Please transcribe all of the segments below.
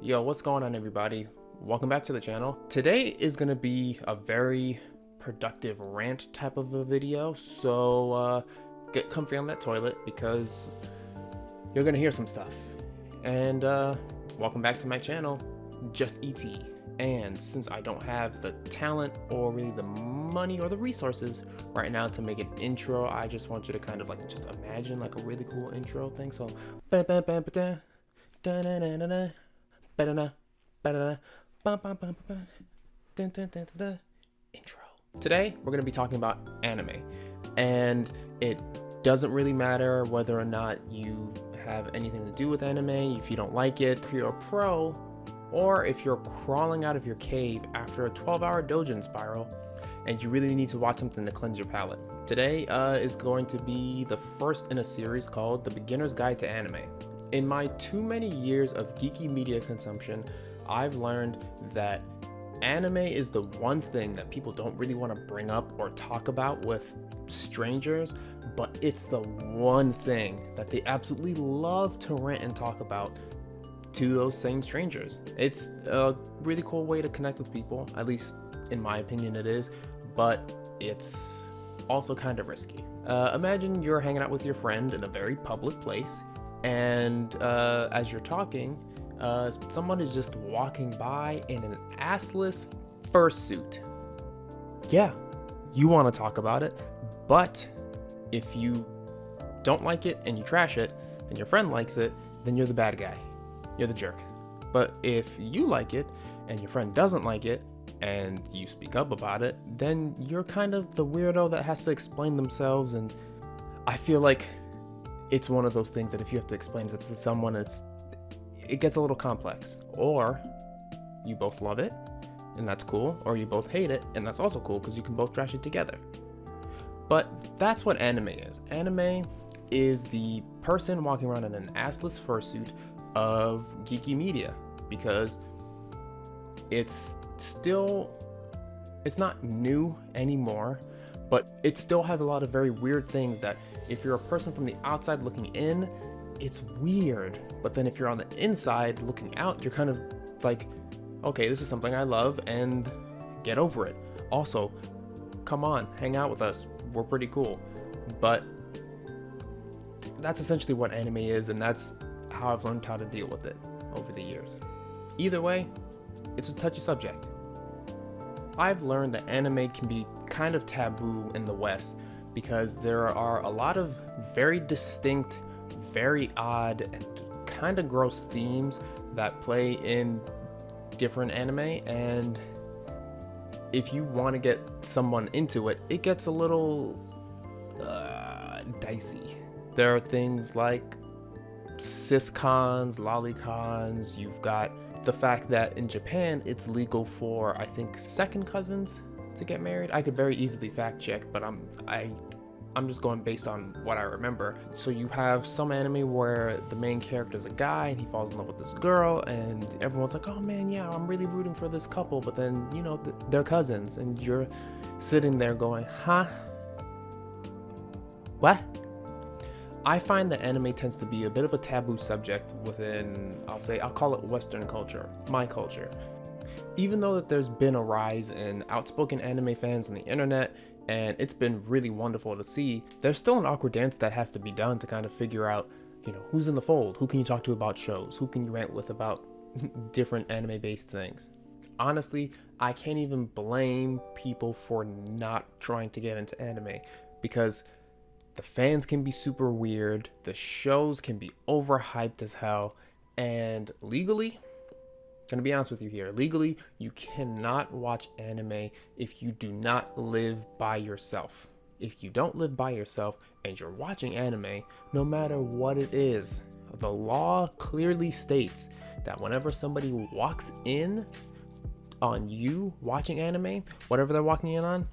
Yo, what's going on, everybody? Welcome back to the channel. Today is gonna be a very productive rant type of a video, so get comfy on that toilet because you're gonna hear some stuff. And welcome back to my channel, JustET. And since I don't have the talent or really the money or the resources right now to make an intro, I just want you to kind of like just imagine like a really cool intro thing. So intro. Today we're going to be talking about anime, and it doesn't really matter whether or not you have anything to do with anime. If you don't like it, if you're a pro, or if you're crawling out of your cave after a 12-hour doujin spiral and you really need to watch something to cleanse your palate. Today is going to be the first in a series called The Beginner's Guide to Anime. In my too many years of geeky media consumption, I've learned that anime is the one thing that people don't really want to bring up or talk about with strangers, but it's the one thing that they absolutely love to rant and talk about to those same strangers. It's a really cool way to connect with people, at least in my opinion it is, but it's also kind of risky. Imagine you're hanging out with your friend in a very public place, and as you're talking, someone is just walking by in an assless fursuit. Yeah, you want to talk about it, but if you don't like it and you trash it, and your friend likes it, then you're the bad guy. You're the jerk. But if you like it and your friend doesn't like it and you speak up about it, then you're kind of the weirdo that has to explain themselves. And I feel like it's one of those things that if you have to explain it to someone, it gets a little complex. Or you both love it and that's cool, or you both hate it and that's also cool because you can both trash it together. But that's what anime is. Anime is the person walking around in an assless fursuit of geeky media, because it's not new anymore, but it still has a lot of very weird things that if you're a person from the outside looking in, it's weird. But then if you're on the inside looking out, you're kind of like, okay, this is something I love, and get over it. Also, come on, hang out with us. We're pretty cool. But that's essentially what anime is, and that's how I've learned how to deal with it over the years. Either way, it's a touchy subject. I've learned that anime can be kind of taboo in the West because there are a lot of very distinct, very odd, and kind of gross themes that play in different anime, and if you want to get someone into it, it gets a little dicey. There are things like cis-cons, lolicons. You've got the fact that in Japan it's legal for, I think, second cousins to get married. I could very easily fact check, but I'm just going based on what I remember. So you have some anime where the main character is a guy and he falls in love with this girl, and everyone's like, oh man, yeah, I'm really rooting for this couple, but then, you know, they're cousins, and you're sitting there going, huh? What? I find that anime tends to be a bit of a taboo subject within, I'll call it Western culture, my culture. Even though that there's been a rise in outspoken anime fans on the internet, and it's been really wonderful to see, there's still an awkward dance that has to be done to kind of figure out, you know, who's in the fold, who can you talk to about shows, who can you rant with about different anime-based things. Honestly, I can't even blame people for not trying to get into anime, because the fans can be super weird, the shows can be overhyped as hell, and legally, I'm gonna be honest with you here, legally, you cannot watch anime if you do not live by yourself. If you don't live by yourself and you're watching anime, no matter what it is, the law clearly states that whenever somebody walks in on you watching anime, whatever they're walking in on,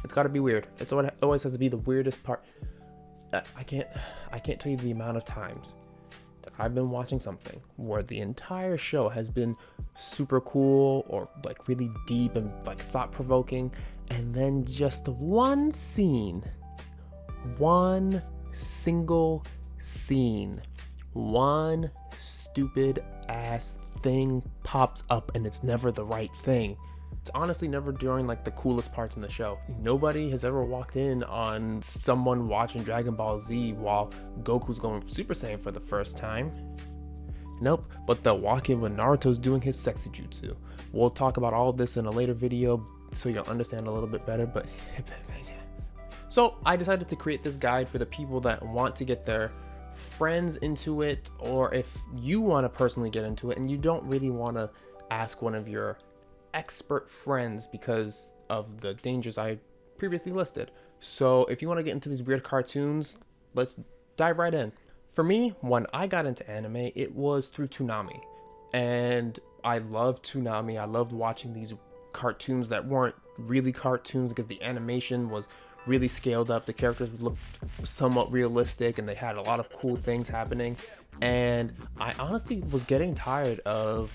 it's got to be weird. It always has to be the weirdest part. I can't tell you the amount of times that I've been watching something where the entire show has been super cool or like really deep and like thought-provoking, and then just one scene, one single scene one stupid ass thing pops up and it's never the right thing. It's honestly never during like the coolest parts in the show. Nobody has ever walked in on someone watching Dragon Ball Z while Goku's going Super Saiyan for the first time. Nope, but they'll walk in when Naruto's doing his sexy jutsu. We'll talk about all this in a later video so you'll understand a little bit better, but so I decided to create this guide for the people that want to get their friends into it, or if you want to personally get into it and you don't really want to ask one of your expert friends because of the dangers I previously listed. So if you want to get into these weird cartoons, let's dive right in. For me, when I got into anime, it was through Toonami, and I loved Toonami. I loved watching these cartoons that weren't really cartoons because the animation was really scaled up. The characters looked somewhat realistic and they had a lot of cool things happening, and I honestly was getting tired of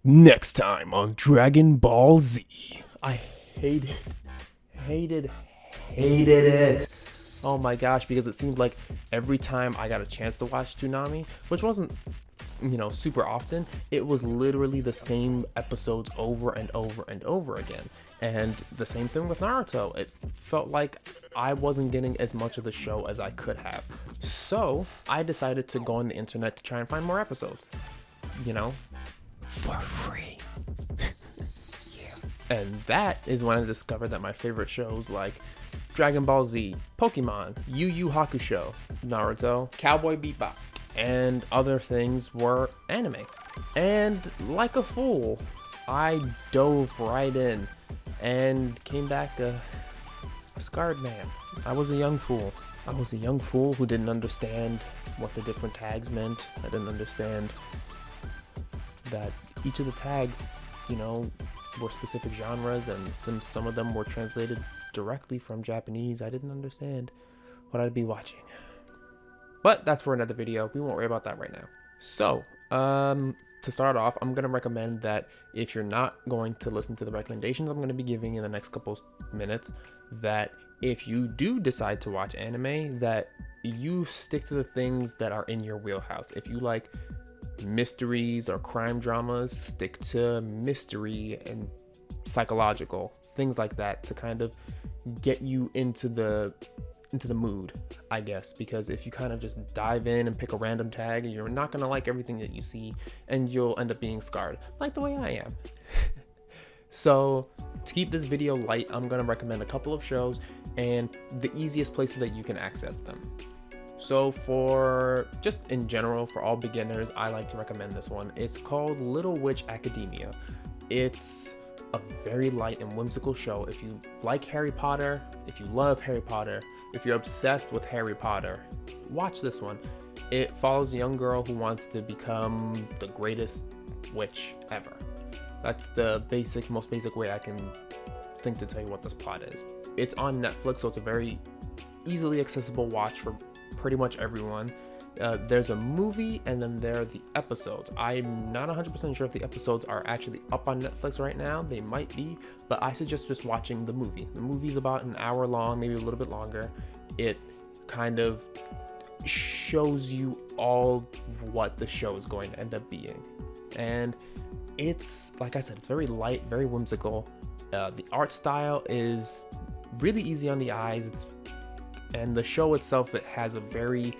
next time on Dragon Ball Z. I hated it. Oh my gosh, because it seemed like every time I got a chance to watch Toonami, which wasn't, super often, it was literally the same episodes over and over and over again. And the same thing with Naruto. It felt like I wasn't getting as much of the show as I could have. So I decided to go on the internet to try and find more episodes, for free. Yeah. And that is when I discovered that my favorite shows like Dragon Ball Z, Pokemon, Yu Yu Hakusho, Naruto, Cowboy Bebop, and other things were anime. And like a fool, I dove right in and came back a scarred man. I was a young fool. I was a young fool who didn't understand what the different tags meant. I didn't understand that each of the tags, were specific genres, and some of them were translated directly from Japanese. I didn't understand what I'd be watching. But that's for another video. We won't worry about that right now. So, to start off, I'm going to recommend that if you're not going to listen to the recommendations I'm going to be giving in the next couple minutes, that if you do decide to watch anime, that you stick to the things that are in your wheelhouse. If you like mysteries or crime dramas, stick to mystery and psychological, things like that, to kind of get you into the mood, I guess, because if you kind of just dive in and pick a random tag, you're not going to like everything that you see and you'll end up being scarred, like the way I am. So to keep this video light, I'm going to recommend a couple of shows and the easiest places that you can access them. So for just in general, for all beginners, I like to recommend this one. It's called Little Witch Academia. It's a very light and whimsical show. If you like Harry Potter, if you love Harry Potter, if you're obsessed with Harry Potter, watch this one. It follows a young girl who wants to become the greatest witch ever. That's the most basic way I can think to tell you what this plot is. It's on Netflix, so it's a very easily accessible watch for pretty much everyone. There's a movie and then there are the episodes. I'm not 100% sure if the episodes are actually up on Netflix right now. They might be, but I suggest just watching the movie. The movie's about an hour long, maybe a little bit longer. It kind of shows you all what the show is going to end up being. And it's, like I said, it's very light, very whimsical. The art style is really easy on the eyes. And the show itself, it has a very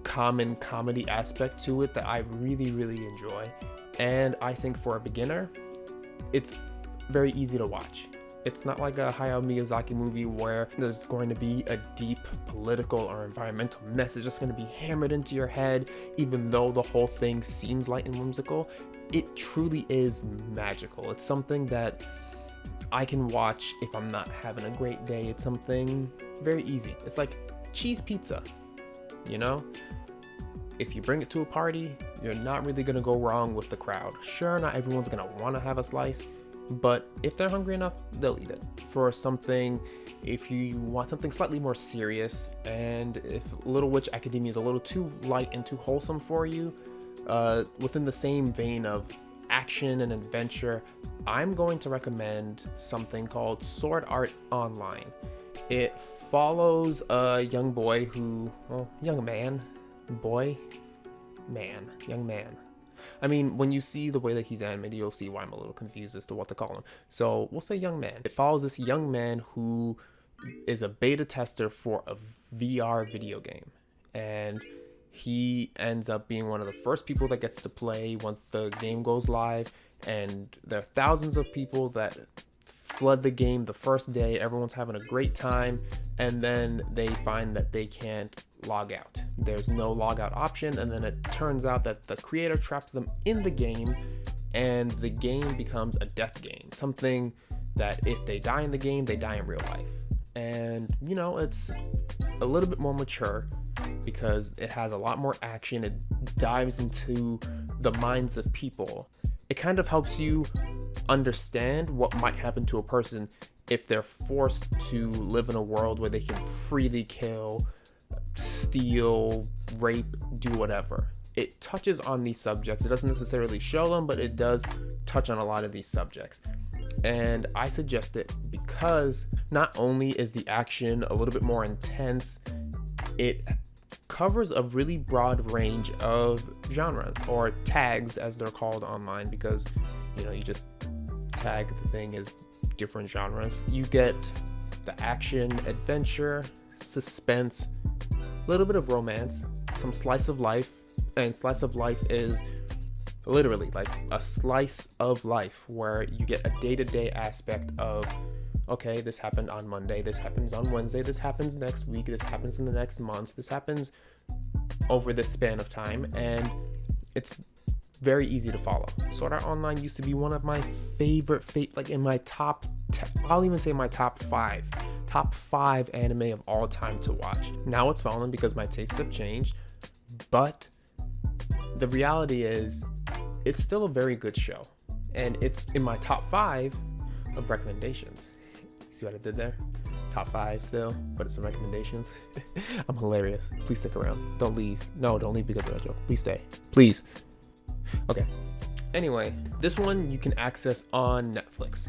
common comedy aspect to it that I really, really enjoy. And I think for a beginner, it's very easy to watch. It's not like a Hayao Miyazaki movie where there's going to be a deep political or environmental message that's going to be hammered into your head, even though the whole thing seems light and whimsical. It truly is magical. It's something that I can watch if I'm not having a great day. It's something very easy. It's like cheese pizza, If you bring it to a party, you're not really going to go wrong with the crowd. Sure, not everyone's going to want to have a slice, but if they're hungry enough, they'll eat it. For something, if you want something slightly more serious, and if Little Witch Academia is a little too light and too wholesome for you, within the same vein of action and adventure, I'm going to recommend something called Sword Art Online. It follows a young boy young man, boy, young man. I mean, when you see the way that he's animated, you'll see why I'm a little confused as to what to call him. So we'll say young man. It follows this young man who is a beta tester for a VR video game. And he ends up being one of the first people that gets to play once the game goes live. And there are thousands of people that flood the game the first day. Everyone's having a great time. And then they find that they can't log out. There's no log out option. And then it turns out that the creator traps them in the game, and the game becomes a death game. Something that if they die in the game, they die in real life. And, you know, it's a little bit more mature because it has a lot more action. It dives into the minds of people. It kind of helps you understand what might happen to a person if they're forced to live in a world where they can freely kill, steal, rape, do whatever. It touches on these subjects. It doesn't necessarily show them, but it does touch on a lot of these subjects. And I suggest it because not only is the action a little bit more intense, it covers a really broad range of genres, or tags as they're called online, because, you know, you just tag the thing as different genres. You get the action, adventure, suspense, a little bit of romance, some slice of life, and slice of life is literally like a slice of life where you get a day-to-day aspect of, okay, this happened on Monday, this happens on Wednesday, this happens next week, this happens in the next month, this happens over this span of time, and it's very easy to follow. Sword Art Online used to be one of my favorite, like in my I'll even say my top five anime of all time to watch. Now it's fallen because my tastes have changed, but the reality is it's still a very good show, and it's in my top 5 of recommendations. See what I did there? Top 5 still, but it's in recommendations. I'm hilarious. Please stick around. Don't leave. No, don't leave because of that joke. Please stay. Please. Okay. Anyway, this one you can access on Netflix.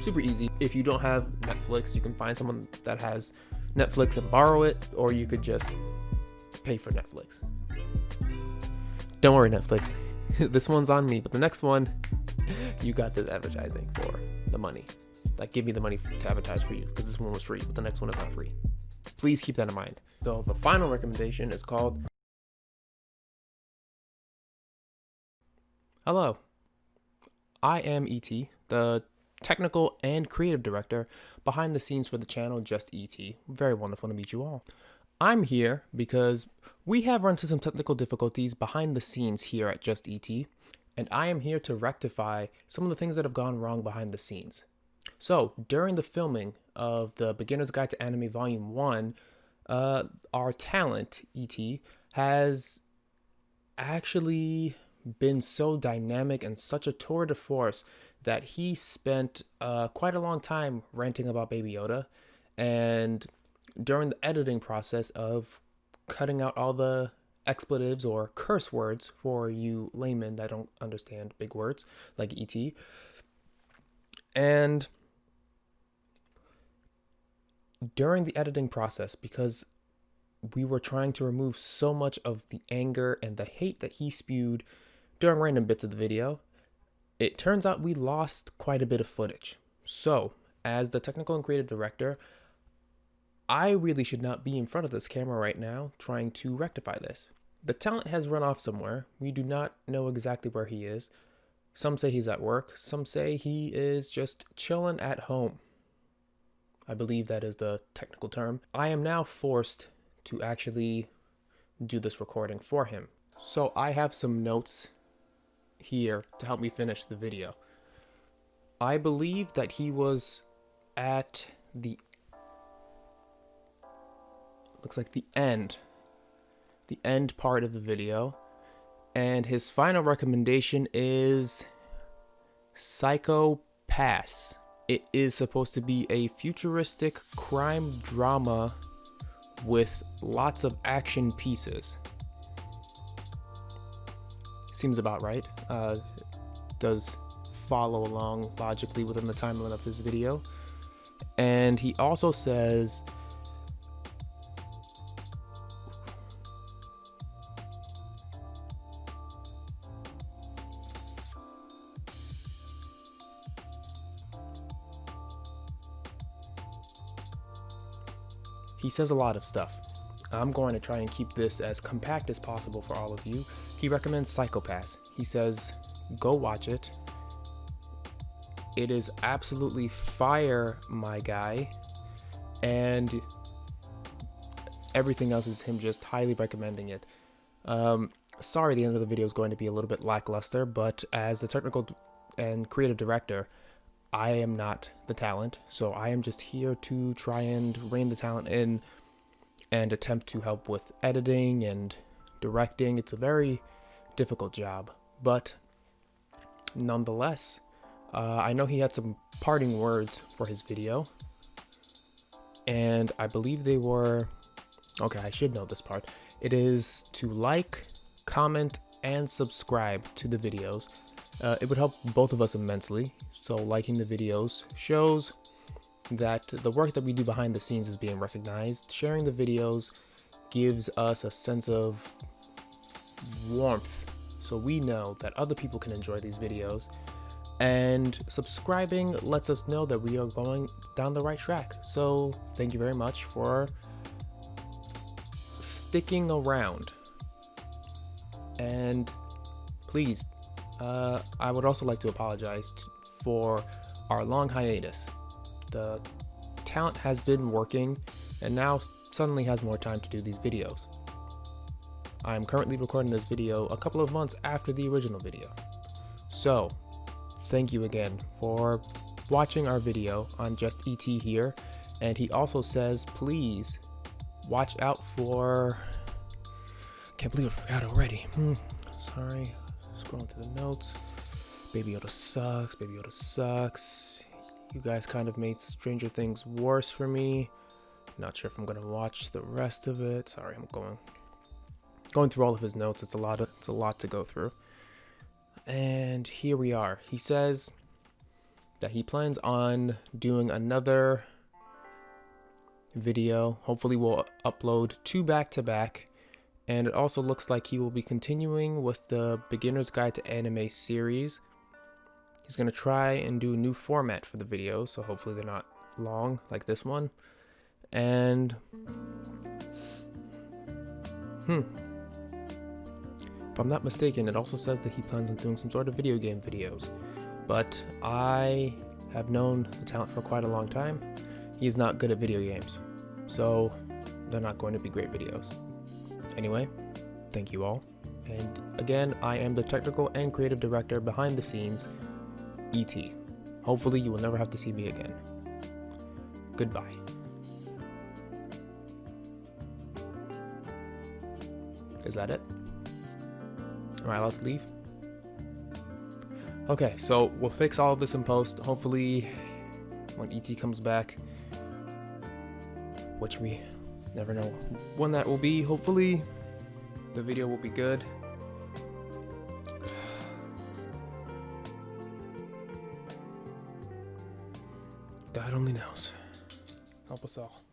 Super easy. If you don't have Netflix, you can find someone that has Netflix and borrow it, or you could just pay for Netflix. Don't worry, Netflix. This one's on me, but the next one, you got this advertising for the money. Like, give me the money to advertise for you, because this one was free, but the next one is not free. Please keep that in mind. So the final recommendation is called Hello. I am ET, the technical and creative director behind the scenes for the channel JustET. Very wonderful to meet you all. I'm here because we have run into some technical difficulties behind the scenes here at JustET, and I am here to rectify some of the things that have gone wrong behind the scenes. So, during the filming of the Beginner's Guide to Anime Volume 1, our talent, ET, has actually been so dynamic and such a tour de force that he spent quite a long time ranting about Baby Yoda, and during the editing process of cutting out all the expletives or curse words for you laymen that don't understand big words like ET. And during the editing process, because we were trying to remove so much of the anger and the hate that he spewed during random bits of the video, it turns out we lost quite a bit of footage. So, as the technical and creative director, I really should not be in front of this camera right now trying to rectify this. The talent has run off somewhere. We do not know exactly where he is. Some say he's at work. Some say he is just chilling at home. I believe that is the technical term. I am now forced to actually do this recording for him. So I have some notes here to help me finish the video. I believe that he was at the looks like the end part of the video, and his final recommendation is Psycho Pass. It is supposed to be a futuristic crime drama with lots of action pieces. Seems about right. Does follow along logically within the timeline of his video. And he also says He says a lot of stuff. I'm going to try and keep this as compact as possible for all of you. He recommends Psycho-Pass. He says, go watch it. It is absolutely fire, my guy. And everything else is him just highly recommending it. Sorry, the end of the video is going to be a little bit lackluster, but as the technical and creative director, I am not the talent, so I am just here to try and rein the talent in and attempt to help with editing and directing. It's a very difficult job, but nonetheless, I know he had some parting words for his video, and I believe they were, okay, I should know this part. It is to like, comment, and subscribe to the videos. It would help both of us immensely. So liking the videos shows that the work that we do behind the scenes is being recognized. Sharing the videos gives us a sense of warmth, so we know that other people can enjoy these videos. And subscribing lets us know that we are going down the right track. So thank you very much for sticking around. And please, I would also like to apologize for our long hiatus. The talent has been working and now suddenly has more time to do these videos. I'm currently recording this video a couple of months after the original video. So, thank you again for watching our video on JustET here. And he also says, please watch out for, can't believe I forgot already. Sorry, scrolling through the notes. Baby Yoda sucks, Baby Yoda sucks. You guys kind of made Stranger Things worse for me. Not sure if I'm gonna watch the rest of it. Sorry, I'm going through all of his notes. It's a lot to go through. And here we are. He says that he plans on doing another video. Hopefully we'll upload 2 back-to-back. And it also looks like he will be continuing with the Beginner's Guide to Anime series. He's going to try and do a new format for the videos, so hopefully they're not long like this one. And if I'm not mistaken, it also says that he plans on doing some sort of video game videos. But I have known the talent for quite a long time. He's not good at video games, so they're not going to be great videos. Anyway, thank you all. And again, I am the technical and creative director behind the scenes, ET. Hopefully you will never have to see me again. Goodbye. Is that it? Am I allowed to leave? Okay, so we'll fix all of this in post. Hopefully when ET comes back, which we never know when that will be. Hopefully the video will be good. God only knows. Help us all.